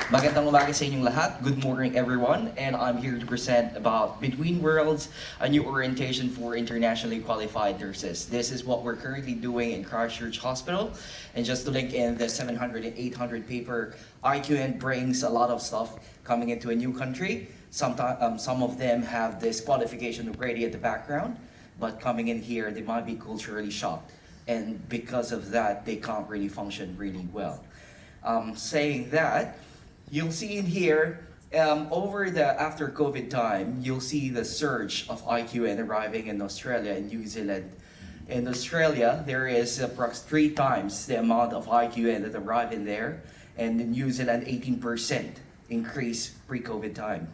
Magandang umaga sa inyong lahat. Good morning, everyone. And I'm here to present about Between Worlds, a new orientation for internationally qualified nurses. This is what we're currently doing in Christchurch Hospital. And just to link in the 700 and 800 paper, IQN brings a lot of stuff coming into a new country. Some of them have this qualification already at the background, but coming in here, they might be culturally shocked. And because of that, they can't really function really well. Saying that, you'll see in here, over the after COVID time, you'll see the surge of IQN arriving in Australia and New Zealand. In Australia, there is approximately 3 times the amount of IQN that arrive in there, and in New Zealand, 18% increase pre-COVID time.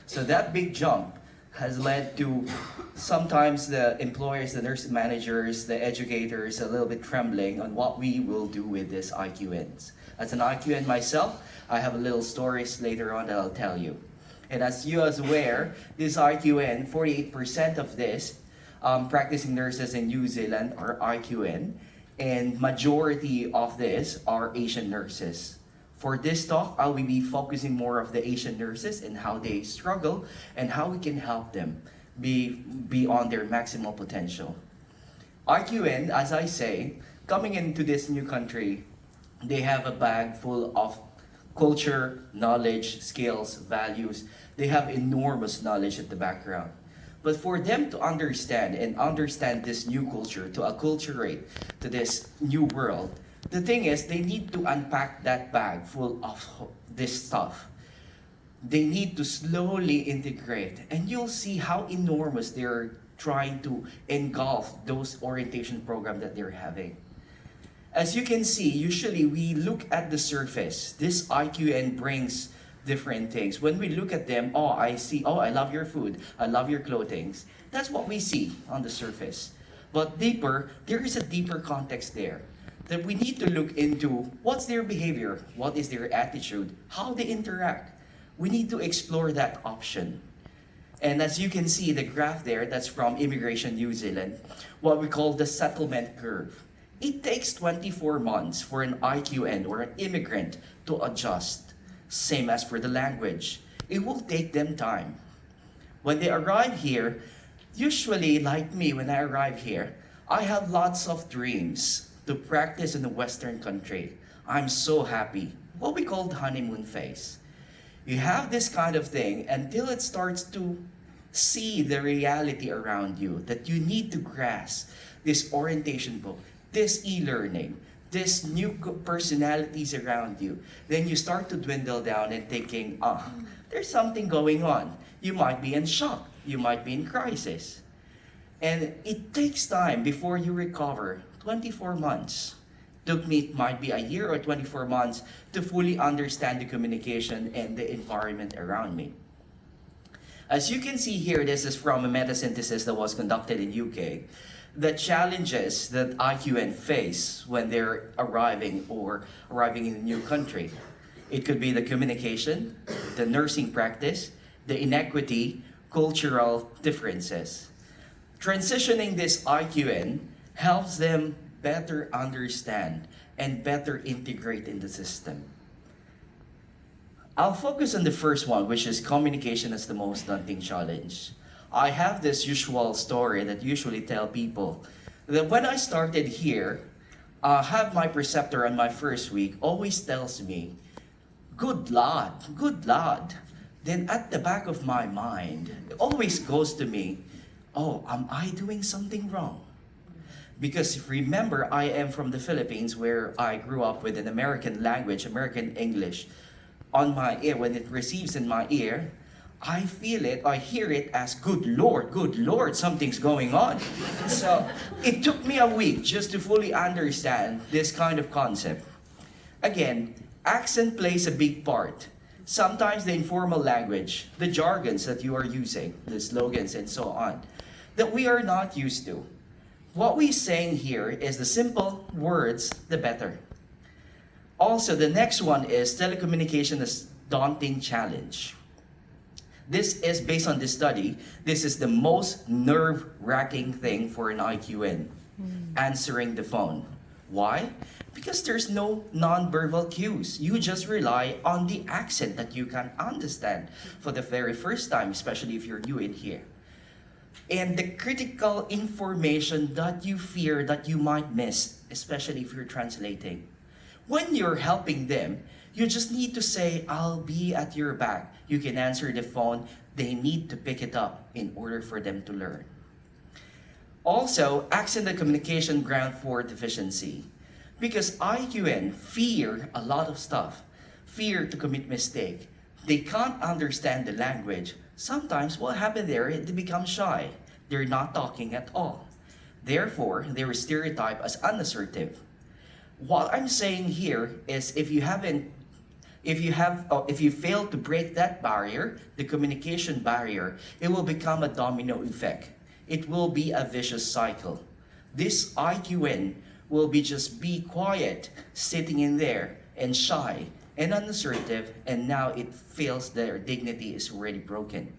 So that big jump has led to sometimes the employers, the nurse managers, the educators a little bit trembling on what we will do with these IQNs. As an IQN myself, I have a little stories later on that I'll tell you. And as you are aware, this IQN, 48% of this practicing nurses in New Zealand are IQN, and majority of this are Asian nurses. For this talk, I will be focusing more of the Asian nurses and how they struggle and how we can help them be on their maximal potential. IQN, as I say, coming into this new country, they have a bag full of culture, knowledge, skills, values. They have enormous knowledge at the background. But for them to understand this new culture, to acculturate to this new world, the thing is, they need to unpack that bag full of this stuff. They need to slowly integrate, and you'll see how enormous they're trying to engulf those orientation programs that they're having. As you can see, usually we look at the surface. This IQN brings different things. When we look at them, oh, I see, oh, I love your food, I love your clothing. That's what we see on the surface. But deeper, there is a deeper context there that we need to look into. What's their behavior? What is their attitude? How they interact? We need to explore that option. And as you can see, the graph there, that's from Immigration New Zealand, what we call the settlement curve. It takes 24 months for an IQN or an immigrant to adjust. Same as for the language. It will take them time. When they arrive here, usually like me, when I arrive here, I have lots of dreams to practice in a Western country. I'm so happy. What we call the honeymoon phase. You have this kind of thing until it starts to see the reality around you, that you need to grasp this orientation book, this e-learning, this new personalities around you. Then you start to dwindle down and thinking, there's something going on. You might be in shock. You might be in crisis. And it takes time before you recover. 24 months. Took me, it might be a year or 24 months to fully understand the communication and the environment around me. As you can see here, this is from a meta-synthesis that was conducted in UK. The challenges that IQN face when they're arriving in a new country. It could be the communication, the nursing practice, the inequity, cultural differences. Transitioning this IQN helps them better understand and better integrate in the system. I'll focus on the first one, which is communication as the most daunting challenge. I have this usual story that usually tell people that when I started here, I have my preceptor on my first week always tells me, good lad, good lad. Then at the back of my mind, it always goes to me, oh, am I doing something wrong? Because remember, I am from the Philippines where I grew up with an American language, American English, on my ear. When it receives in my ear, I feel it, I hear it as, good Lord, something's going on. So it took me a week just to fully understand this kind of concept. Again, accent plays a big part. Sometimes the informal language, the jargons that you are using, the slogans and so on, that we are not used to. What we're saying here is the simple words, the better. Also, the next one is telecommunication as daunting challenge. This is based on this study. This is the most nerve-wracking thing for an IQN, answering the phone. Why? Because there's no non-verbal cues. You just rely on the accent that you can understand for the very first time, especially if you're new in here. And the critical information that you fear that you might miss, especially if you're translating. When you're helping them, you just need to say, I'll be at your back. You can answer the phone. They need to pick it up in order for them to learn. Also, accent and communication ground for deficiency. Because IQN fear a lot of stuff. Fear to commit mistake. They can't understand the language. Sometimes what happened there, they become shy. They're not talking at all. Therefore, they were stereotyped as unassertive. What I'm saying here is if you fail to break that barrier, the communication barrier, it will become a domino effect. It will be a vicious cycle. This IQN will just be quiet, sitting in there, and shy, and unassertive, and now it feels their dignity is already broken.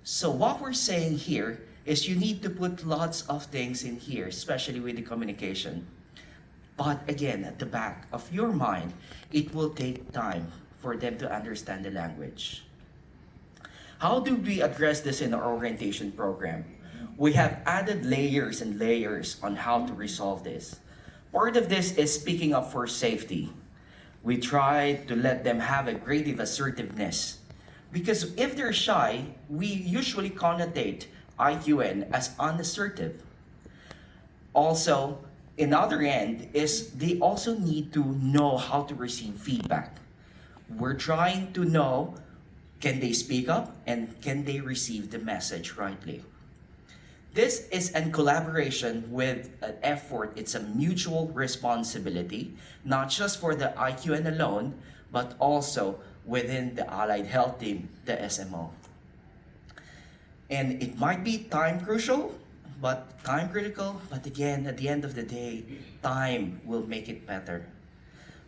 So what we're saying here is you need to put lots of things in here, especially with the communication. But again, at the back of your mind, it will take time for them to understand the language. How do we address this in our orientation program? We have added layers and layers on how to resolve this. Part of this is speaking up for safety. We try to let them have a creative assertiveness. Because if they're shy, we usually connotate IQN as unassertive. Also, another end is they also need to know how to receive feedback. We're trying to know, can they speak up and can they receive the message rightly? This is in collaboration with an effort. It's a mutual responsibility, not just for the IQN alone, but also within the allied health team, the SMO. And it might be time critical, but again, at the end of the day, time will make it better.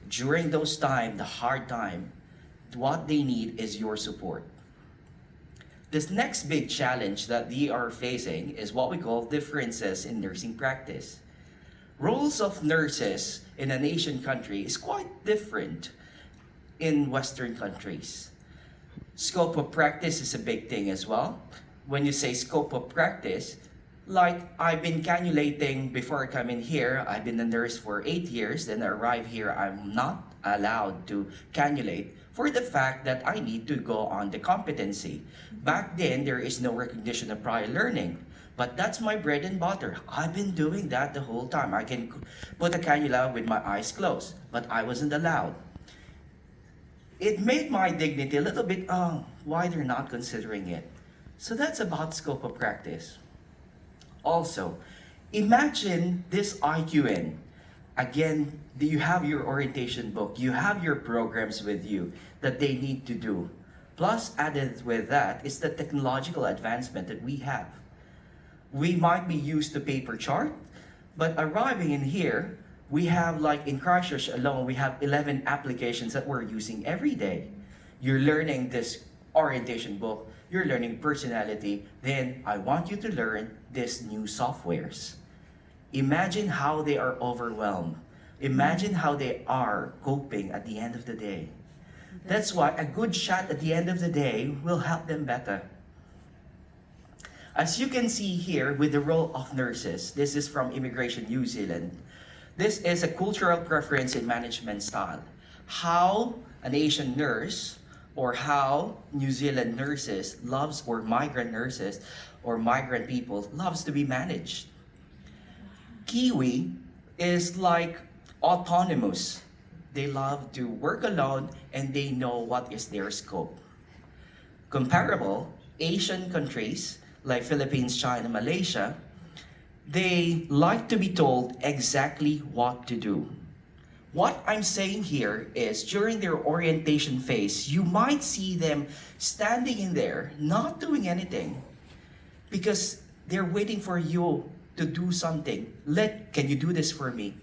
During those time, the hard time, what they need is your support. This next big challenge that we are facing is what we call differences in nursing practice. Roles of nurses in an Asian country is quite different in Western countries. Scope of practice is a big thing as well. When you say scope of practice, like I've been cannulating before I come in here, I've been a nurse for 8 years, then I arrive here, I'm not allowed to cannulate for the fact that I need to go on the competency. Back then, there is no recognition of prior learning, but that's my bread and butter. I've been doing that the whole time. I can put a cannula with my eyes closed, but I wasn't allowed. It made my dignity a little bit, why they're not considering it. So that's about scope of practice. Also, imagine this IQN. Again, you have your orientation book, you have your programs with you that they need to do. Plus, added with that is the technological advancement that we have. We might be used to paper chart, but arriving in here, we have like in Christchurch alone, we have 11 applications that we're using every day. You're learning this orientation book, you're learning personality, then I want you to learn these new softwares. Imagine how they are overwhelmed. Imagine how they are coping at the end of the day. That's why a good shot at the end of the day will help them better. As you can see here with the role of nurses, this is from Immigration New Zealand. This is a cultural preference in management style. How an Asian nurse or how New Zealand nurses loves, or migrant nurses or migrant people loves to be managed. Kiwi is like autonomous. They love to work alone and they know what is their scope. Comparable, Asian countries like Philippines, China, Malaysia, they like to be told exactly what to do. What I'm saying here is during their orientation phase, you might see them standing in there, not doing anything, because they're waiting for you to do something. Can you do this for me?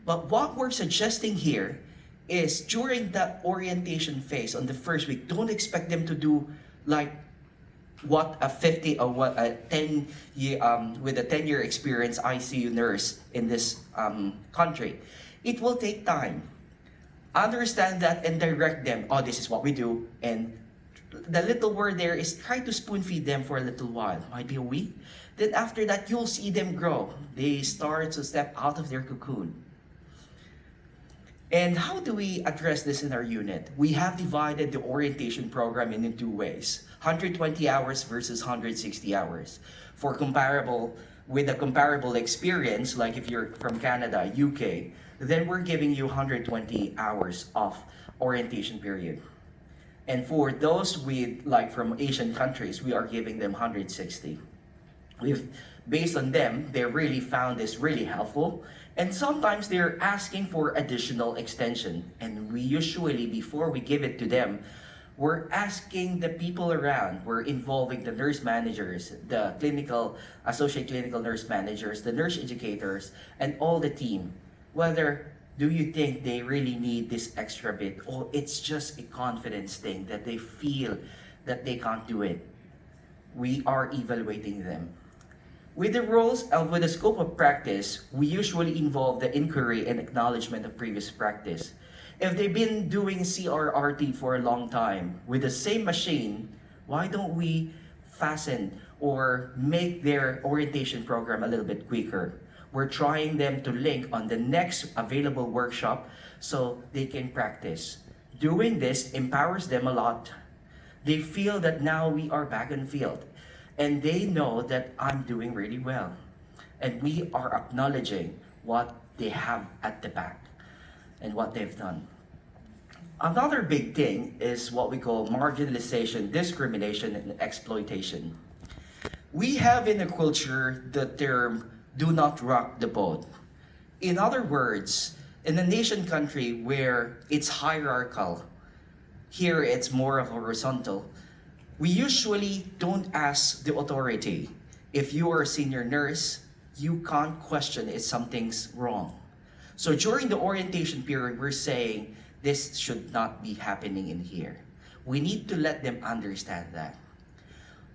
But what we're suggesting here is during that orientation phase on the first week, don't expect them to do like what a 50 or what a 10 year with a 10-year experience ICU nurse in this country. It will take time. Understand that and direct them. Oh, this is what we do. And the little word there is try to spoon feed them for a little while, might be a week. Then after that, you'll see them grow. They start to step out of their cocoon. And how do we address this in our unit? We have divided the orientation program into two ways: 120 hours versus 160 hours. For comparable, with a comparable experience, like if you're from Canada, UK, then we're giving you 120 hours of orientation period. And for those with, like from Asian countries, we are giving them 160. We've, based on them, they really found this really helpful. And sometimes they're asking for additional extension. And we usually, before we give it to them, we're asking the people around. We're involving the nurse managers, the clinical, associate clinical nurse managers, the nurse educators, and all the team. Whether do you think they really need this extra bit, or it's just a confidence thing that they feel that they can't do it? We are evaluating them. With the roles and with the scope of practice, we usually involve the inquiry and acknowledgement of previous practice. If they've been doing CRRT for a long time with the same machine, why don't we fasten or make their orientation program a little bit quicker? We're trying them to link on the next available workshop so they can practice. Doing this empowers them a lot. They feel that now we are back in field. And they know that I'm doing really well. And we are acknowledging what they have at the back and what they've done. Another big thing is what we call marginalization, discrimination, and exploitation. We have in the culture the term, do not rock the boat. In other words, in a nation country where it's hierarchical, here it's more of horizontal, we usually don't ask the authority. If you are a senior nurse, you can't question if something's wrong. So during the orientation period, we're saying this should not be happening in here. We need to let them understand that.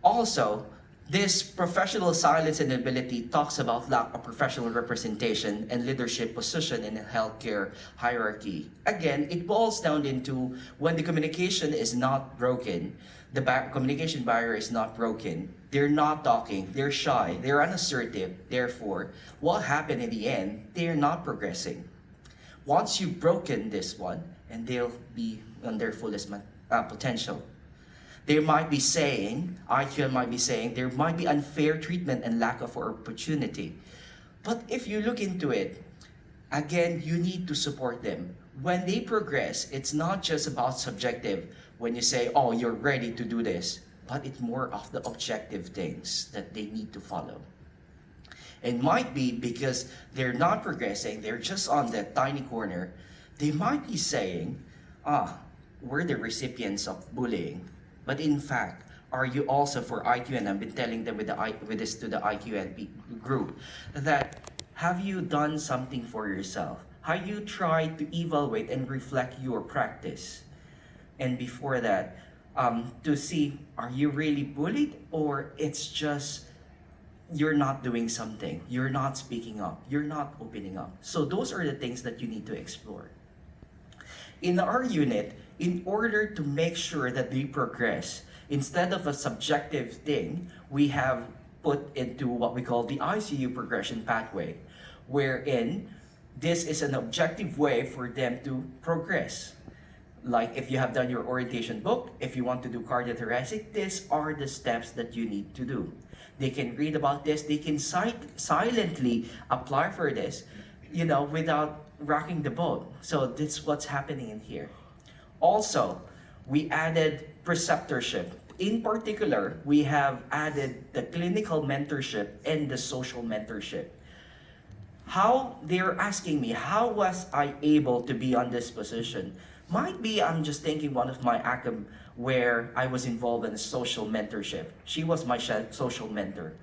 Also, this professional silence and ability talks about lack of professional representation and leadership position in the healthcare hierarchy. Again, it boils down into when the communication is not broken, the communication barrier is not broken, they're not talking, they're shy, they're unassertive, therefore, what happened in the end, they're not progressing. Once you've broken this one, and they'll be on their fullest potential. They might be saying, IQN might be saying, there might be unfair treatment and lack of opportunity. But if you look into it, again, you need to support them. When they progress, it's not just about subjective, when you say, oh, you're ready to do this, but it's more of the objective things that they need to follow. It might be because they're not progressing, they're just on that tiny corner. They might be saying, we're the recipients of bullying. But in fact, are you also for IQN? I've been telling them with this to the IQN group that have you done something for yourself? Have you tried to evaluate and reflect your practice? And before that, to see, are you really bullied, or it's just you're not doing something, you're not speaking up, you're not opening up. So those are the things that you need to explore. In our unit, in order to make sure that they progress, instead of a subjective thing, we have put into what we call the ICU progression pathway, wherein this is an objective way for them to progress. Like if you have done your orientation book, if you want to do cardiothoracic, these are the steps that you need to do. They can read about this, they can silently apply for this, without rocking the boat. So this is what's happening in here. Also, we added preceptorship. In particular, we have added the clinical mentorship and the social mentorship. How they're asking me, how was I able to be on this position? Might be I'm just thinking one of my ACAM where I was involved in social mentorship. She was my social mentor.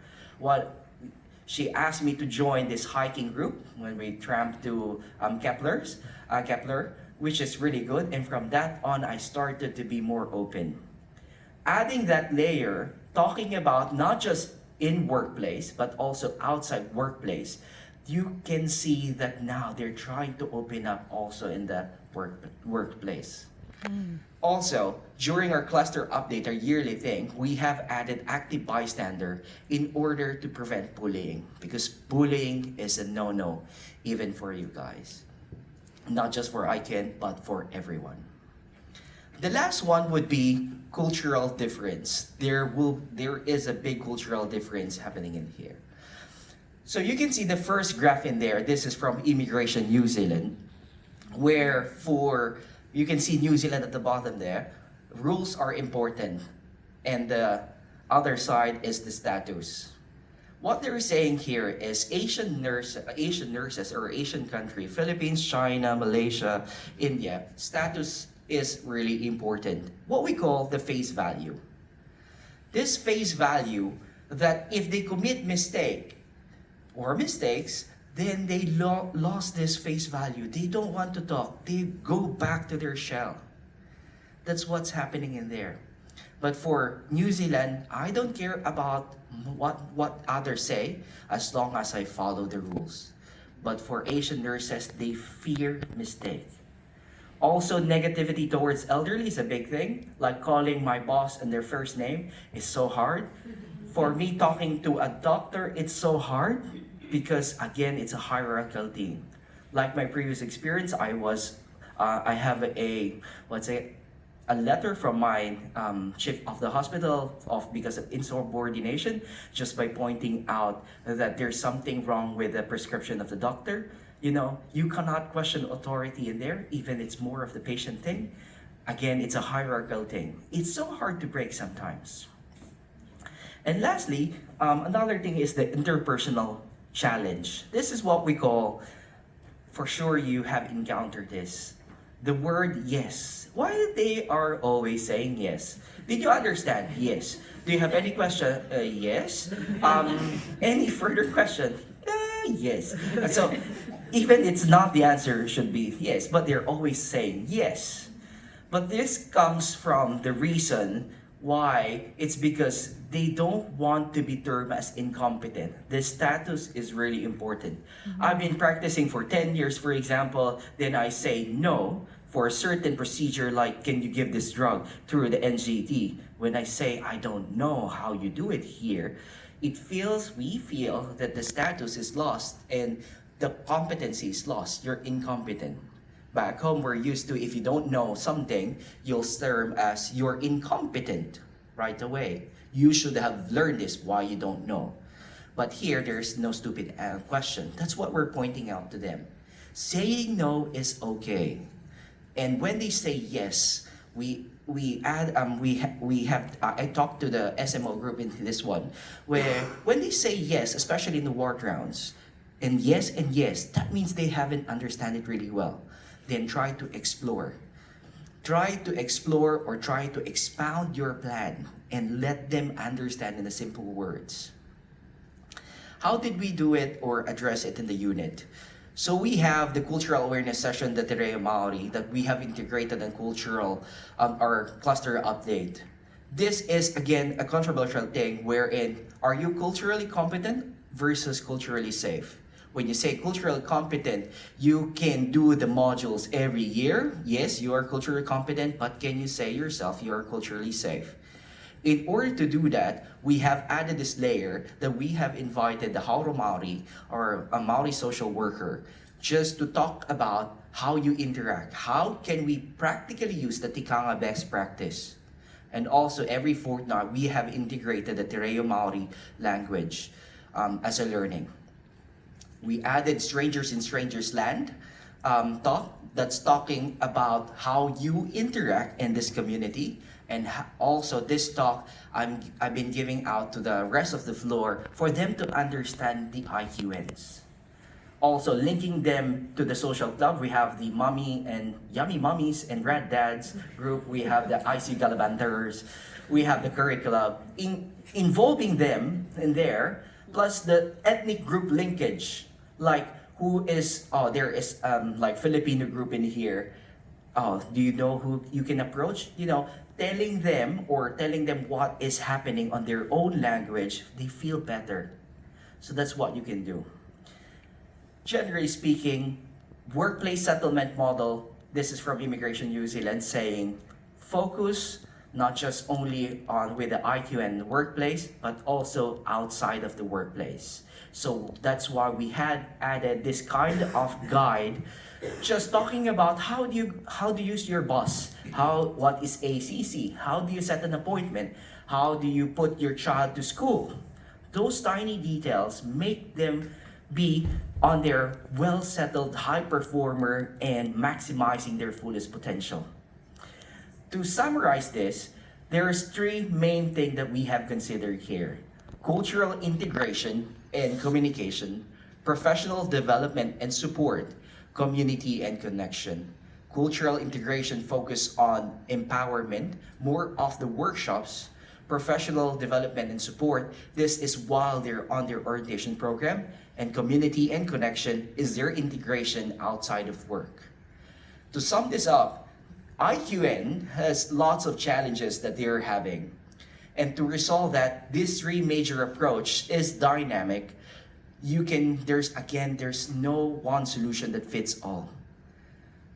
She asked me to join this hiking group when we tramped to Kepler, which is really good. And from that on, I started to be more open. Adding that layer talking about not just in workplace, but also outside workplace, you can see that now they're trying to open up also in the workplace. Also, during our cluster update, our yearly thing, we have added active bystander in order to prevent bullying, because bullying is a no-no, even for you guys. Not just for ICANN, but for everyone. The last one would be cultural difference. There is a big cultural difference happening in here. So you can see the first graph in there. This is from Immigration New Zealand, where you can see New Zealand at the bottom there. Rules are important, and the other side is the status. What they're saying here is Asian nurses or Asian country, Philippines, China, Malaysia, India, status is really important. What we call the face value. This face value, that if they commit mistake or mistakes, then they lost this face value. They don't want to talk. They go back to their shell. That's what's happening in there. But for New Zealand, I don't care about what others say as long as I follow the rules. But for Asian nurses, they fear mistake. Also, negativity towards elderly is a big thing. Like calling my boss and their first name is so hard. For me, talking to a doctor, it's so hard because, again, it's a hierarchical thing. Like my previous experience, I have a letter from my chief of the hospital because of insubordination, just by pointing out that there's something wrong with the prescription of the doctor. You know, you cannot question authority in there, even it's more of the patient thing. Again, it's a hierarchical thing. It's so hard to break sometimes. And lastly, another thing is the interpersonal challenge. This is what we call, for sure you have encountered this, the word yes. Why they are always saying yes? Did you understand? Yes. Do you have any question? Yes. Any further question? Yes. So even it's not the answer should be yes, but they're always saying yes. But this comes from the reason why. It's because they don't want to be termed as incompetent. The status is really important. I've been practicing for 10 years, for example, then I say no for a certain procedure, like can you give this drug through the NGT? When I say I don't know how you do it here, we feel that the status is lost and the competency is lost. You're incompetent. Back home, we're used to, if you don't know something, you'll term as you're incompetent right away. You should have learned this, why you don't know. But here, there's no stupid question. That's what we're pointing out to them. Saying no is okay. And when they say yes, I talked to the SMO group in this one, where when they say yes, especially in the ward rounds, and yes, that means they haven't understand it really well. Then try to explore. Try to explore or try to expound your plan and let them understand in the simple words. How did we do it or address it in the unit? So we have the cultural awareness session, the Te Reo Maori, that we have integrated in cultural, our cluster update. This is, again, a controversial thing wherein, are you culturally competent versus culturally safe? When you say culturally competent, you can do the modules every year. Yes, you are culturally competent, but can you say yourself you are culturally safe? In order to do that, we have added this layer that we have invited the Hauro Maori, or a Maori social worker, just to talk about how you interact. How can we practically use the Tikanga best practice? And also every fortnight, we have integrated the Te Reo Maori language as a learning. We added Strangers in Strangers Land talk that's talking about how you interact in this community. And also this talk I've been giving out to the rest of the floor for them to understand the IQNs. Also linking them to the social club, we have the Mommy and Yummy Mummies and Rad Dads group. We have the IC Galabanters. We have the Curry Club. Involving them in there, plus the ethnic group linkage. Like there is like Filipino group in here. Oh, do you know who you can approach? Telling them what is happening on their own language, they feel better. So that's what you can do. Generally speaking, workplace settlement model, this is from Immigration New Zealand, saying focus not just only on with the IQN workplace, but also outside of the workplace. So that's why we had added this kind of guide, just talking about how do you use your boss, what is ACC, how do you set an appointment, how do you put your child to school. Those tiny details make them be on their well-settled high performer and maximizing their fullest potential. To summarize this, there's three main things that we have considered here: cultural integration and communication, professional development and support, community and connection. Cultural integration focus on empowerment, more of the workshops. Professional development and support, this is while they're on their orientation program, and community and connection is their integration outside of work. To sum this up, IQN has lots of challenges that they're having. And to resolve that, this three major approach is dynamic. There's no one solution that fits all.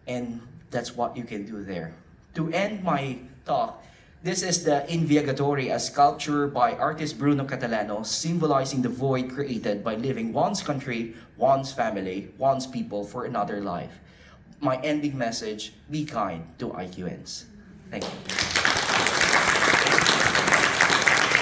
And that's what you can do there. To end my talk, this is the Inviagatore, a sculpture by artist Bruno Catalano, symbolizing the void created by living one's country, one's family, one's people for another life. My ending message, be kind to IQNs. Thank you.